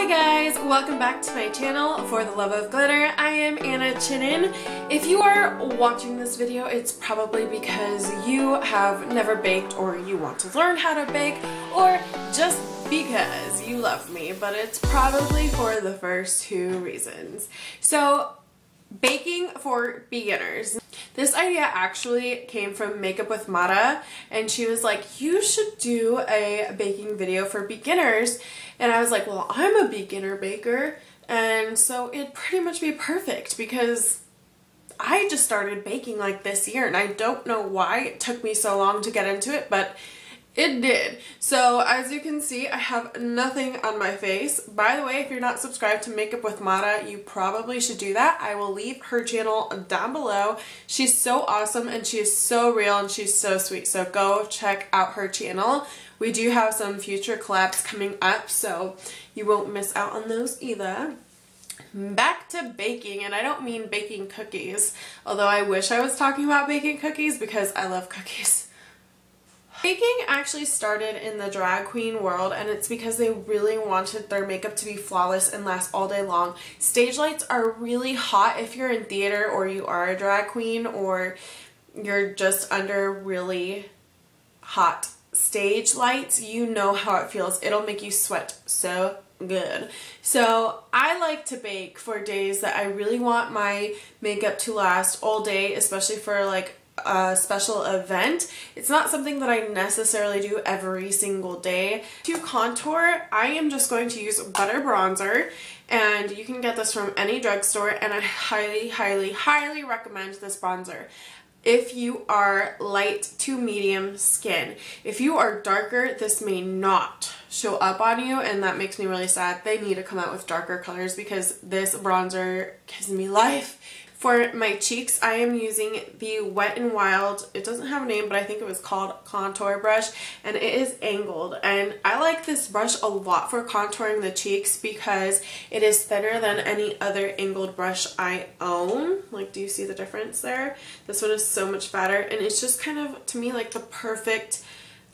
Hi guys, welcome back to my channel for the love of glitter. I am Anna Chinin. If you are watching this video, it's probably because you have never baked or you want to learn how to bake or just because you love me, but it's probably for the first two reasons. So, baking for beginners. This idea actually came from Makeup with Mara, and she was like, you should do a baking video for beginners. And I was like, well, I'm a beginner baker, and so it'd pretty much be perfect because I just started baking like this year, and I don't know why it took me so long to get into it, but it did. So as you can see, I have nothing on my face. By the way, if you're not subscribed to Makeup with Mara, you probably should do that. I will leave her channel down below. She's so awesome and she is so real and she's so sweet. So go check out her channel. We do have some future collabs coming up, so you won't miss out on those either. Back to baking, and I don't mean baking cookies, although I wish I was talking about baking cookies because I love cookies. Baking actually started in the drag queen world, and it's because they really wanted their makeup to be flawless and last all day long. Stage lights are really hot if you're in theater or you are a drag queen or you're just under really hot stage lights. You know how it feels. It'll make you sweat so good. So I like to bake for days that I really want my makeup to last all day, especially for like a special event. It's not something that I necessarily do every single day. To contour, I am just going to use butter bronzer, and you can get this from any drugstore, and I highly recommend this bronzer if you are light to medium skin. If you are darker, this may not show up on you, and that makes me really sad. They need to come out with darker colors because this bronzer gives me life. For my cheeks, I am using the Wet n Wild, it doesn't have a name, but I think it was called contour brush, and it is angled. And I like this brush a lot for contouring the cheeks because it is thinner than any other angled brush I own. Like, do you see the difference there? This one is so much fatter, and it's just kind of, to me, like the perfect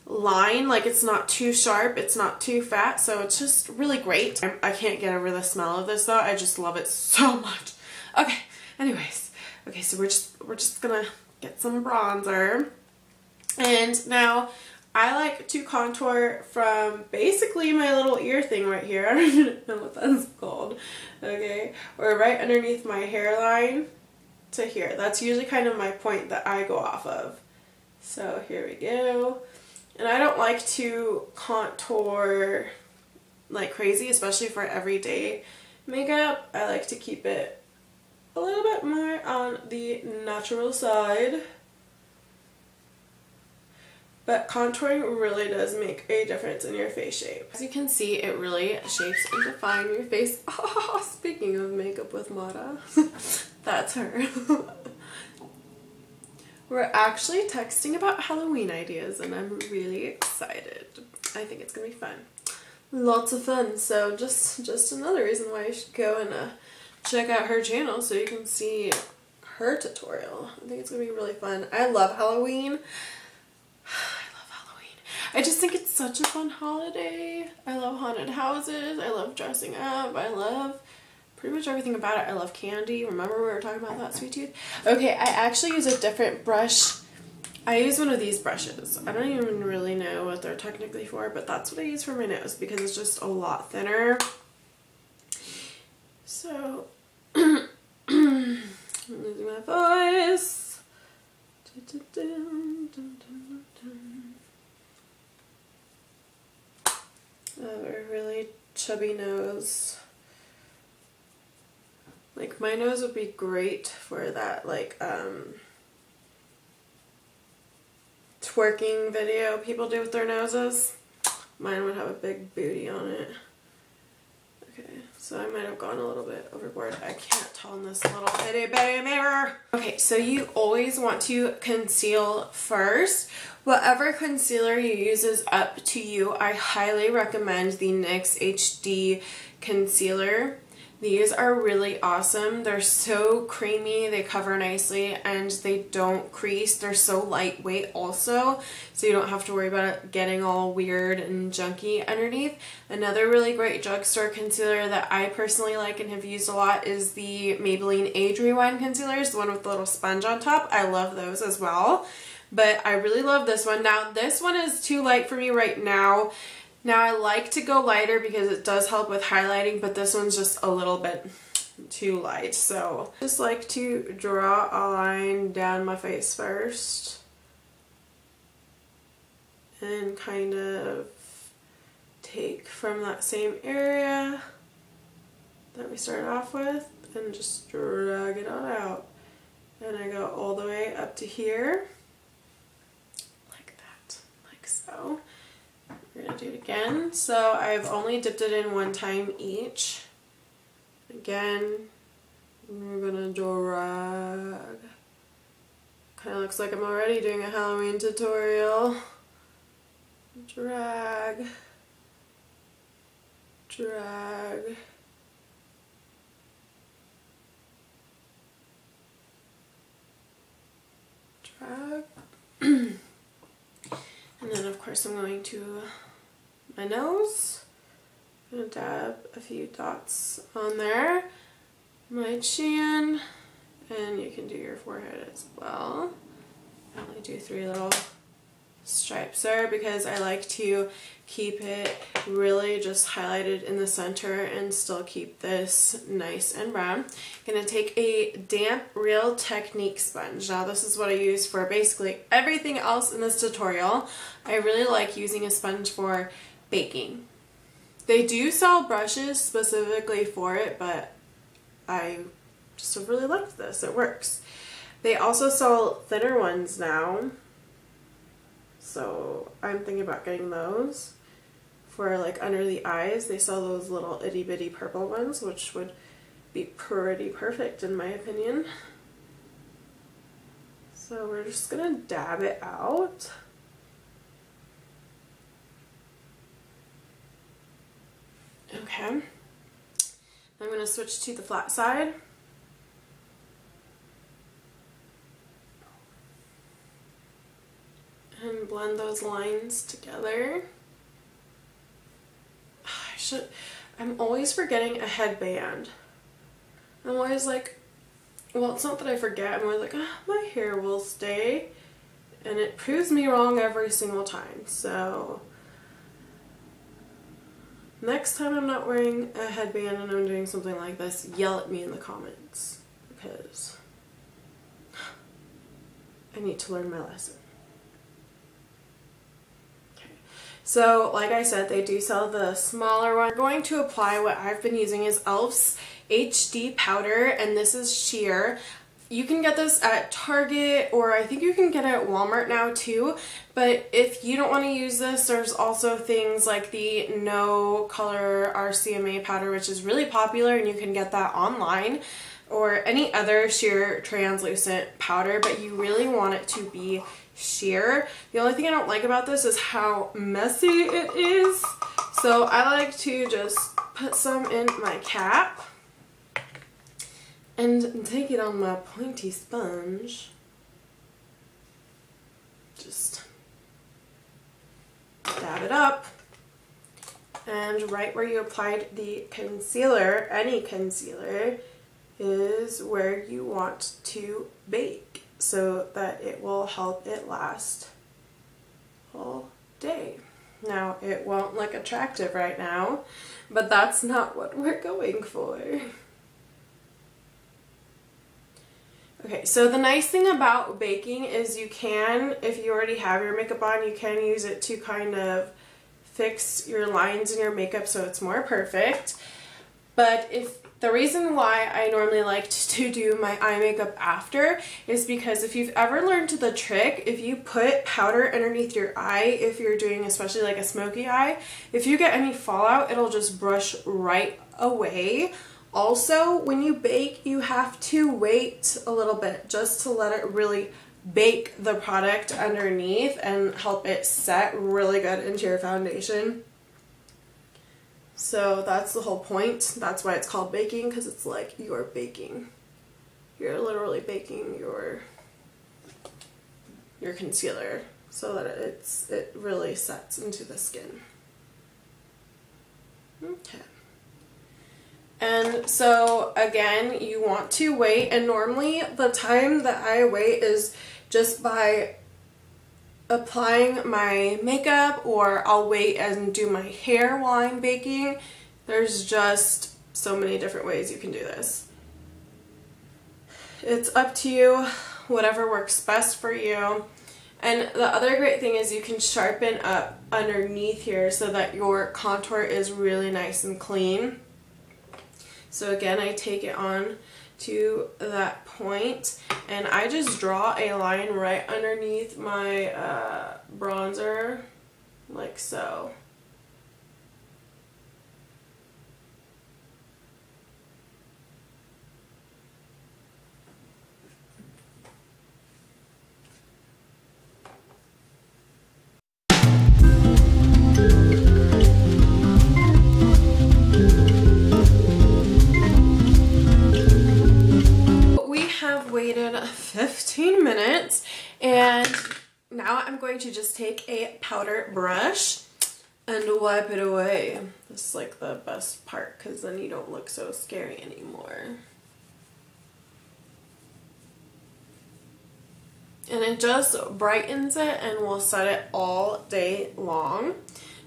line. Like, it's not too sharp, it's not too fat, so it's just really great. I can't get over the smell of this though. I just love it so much. Okay. Anyways, okay, so we're just gonna get some bronzer, and now I like to contour from basically my little ear thing right here. I don't even know what that's called. Okay, or right underneath my hairline to here. That's usually kind of my point that I go off of. So here we go. And I don't like to contour like crazy, especially for everyday makeup. I like to keep it a little bit more on the natural side, but contouring really does make a difference in your face shape. As you can see, it really shapes and defines your face. Oh, speaking of Makeup with Mara, that's her. We're actually texting about Halloween ideas, and I'm really excited. I think it's gonna be fun. Lots of fun, so just another reason why you should go and check out her channel so you can see her tutorial. I think it's gonna be really fun. I love Halloween. I love Halloween. I just think it's such a fun holiday. I love haunted houses. I love dressing up. I love pretty much everything about it. I love candy. Remember we were talking about that, sweet tooth? Okay, I actually use a different brush. I use one of these brushes. I don't even really know what they're technically for, but that's what I use for my nose because it's just a lot thinner. So, I'm losing my voice. I have a really chubby nose. Like, my nose would be great for that, like, twerking video people do with their noses. Mine would have a big booty on it. Okay, so I might have gone a little bit overboard. I can't tell in this little itty bitty mirror. Okay, so you always want to conceal first. Whatever concealer you use is up to you. I highly recommend the NYX HD concealer. These are really awesome. They're so creamy, they cover nicely, and they don't crease. They're so lightweight also, so you don't have to worry about it getting all weird and junky underneath. Another really great drugstore concealer that I personally like and have used a lot is the Maybelline Age Rewind concealers, the one with the little sponge on top. I love those as well, but I really love this one. Now, this one is too light for me right now. Now, I like to go lighter because it does help with highlighting, but this one's just a little bit too light. So I just like to draw a line down my face first and kind of take from that same area that we started off with and just drag it on out. And I go all the way up to here, like that, like so. We're going to do it again. So I've only dipped it in one time each. Again, we're going to drag. Kind of looks like I'm already doing a Halloween tutorial. Drag. Drag. Drag. And then of course I'm going to my nose. I'm going to dab a few dots on there. My chin. And you can do your forehead as well. I only do 3 little stripes there because I like to keep it really just highlighted in the center and still keep this nice and brown. I'm going to take a damp Real Technique sponge. Now this is what I use for basically everything else in this tutorial. I really like using a sponge for baking. They do sell brushes specifically for it, but I just have really liked this. It works. They also sell thinner ones now, so I'm thinking about getting those for like under the eyes. They sell those little itty bitty purple ones, which would be pretty perfect in my opinion. So we're just gonna dab it out. Okay, I'm gonna switch to the flat side. And blend those lines together. I'm always forgetting a headband. I'm always like, well, it's not that I forget, I'm always like, oh, my hair will stay. And it proves me wrong every single time. So next time I'm not wearing a headband and I'm doing something like this, yell at me in the comments, because I need to learn my lesson. So like I said, they do sell the smaller one. We're going to apply what I've been using is e.l.f.'s HD powder, and this is sheer. You can get this at Target, or I think you can get it at Walmart now too, but if you don't want to use this, there's also things like the No Color RCMA powder, which is really popular, and you can get that online, or any other sheer translucent powder, but you really want it to be sheer. The only thing I don't like about this is how messy it is, so I like to just put some in my cap and take it on my pointy sponge. Just dab it up, and right where you applied the concealer, any concealer, is where you want to bake, so that it will help it last all day. Now, it won't look attractive right now, but that's not what we're going for. Okay, so the nice thing about baking is you can, if you already have your makeup on, you can use it to kind of fix your lines in your makeup so it's more perfect. But the reason why I normally like to do my eye makeup after is because if you've ever learned the trick, if you put powder underneath your eye, if you're doing especially like a smoky eye, if you get any fallout, it'll just brush right away. Also, when you bake, you have to wait a little bit just to let it really bake the product underneath and help it set really good into your foundation. So that's the whole point. That's why it's called baking, because it's like you're baking. You're literally baking your concealer so that it really sets into the skin. Okay. And so again, you want to wait, and normally the time that I wait is just by applying my makeup, or I'll wait and do my hair while I'm baking. There's just so many different ways you can do this. It's up to you, whatever works best for you. And the other great thing is you can sharpen up underneath here so that your contour is really nice and clean. So again, I take it on to that point, and I just draw a line right underneath my bronzer, like so. Waited 15 minutes, and now I'm going to just take a powder brush and wipe it away. This is like the best part, because then you don't look so scary anymore. And it just brightens it and will set it all day long.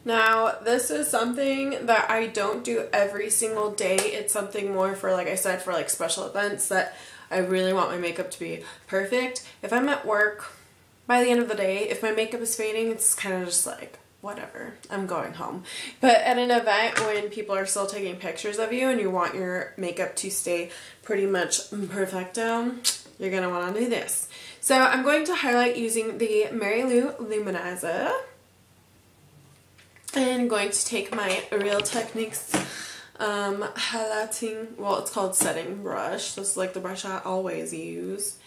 Now, this is something that I don't do every single day. It's something more for, like I said, for like special events that I really want my makeup to be perfect. If I'm at work, by the end of the day, if my makeup is fading, it's kind of just like, whatever, I'm going home. But at an event when people are still taking pictures of you and you want your makeup to stay pretty much perfecto, you're going to want to do this. So I'm going to highlight using the Mary Lou Luminizer. And I'm going to take my Real Techniques highlighting, well, it's called setting brush. This is like the brush I always use.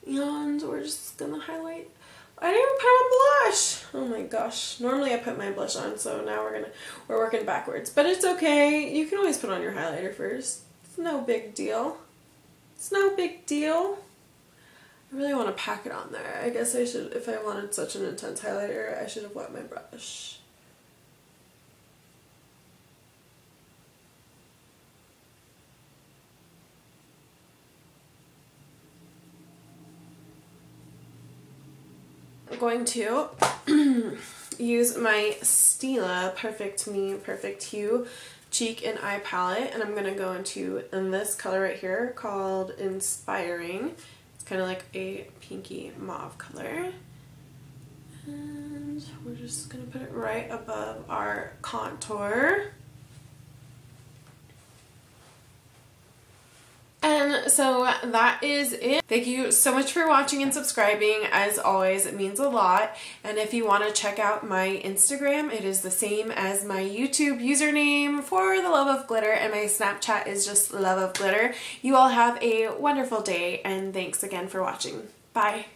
And we're just gonna highlight. I didn't even put on blush. Oh my gosh. Normally I put my blush on, so now we're working backwards. But it's okay. You can always put on your highlighter first. It's no big deal. It's no big deal. I really want to pack it on there. I guess I should, if I wanted such an intense highlighter, I should have wet my brush. I'm going to use my Stila Perfect Me Perfect Hue cheek and eye palette, and I'm going to go into this color right here called Inspiring. It's kind of like a pinky mauve color, and we're just going to put it right above our contour. And so that is it. Thank you so much for watching and subscribing. As always, it means a lot. And if you want to check out my Instagram, it is the same as my YouTube username, For the Love of Glitter, and my Snapchat is just Love of Glitter. You all have a wonderful day, and thanks again for watching. Bye.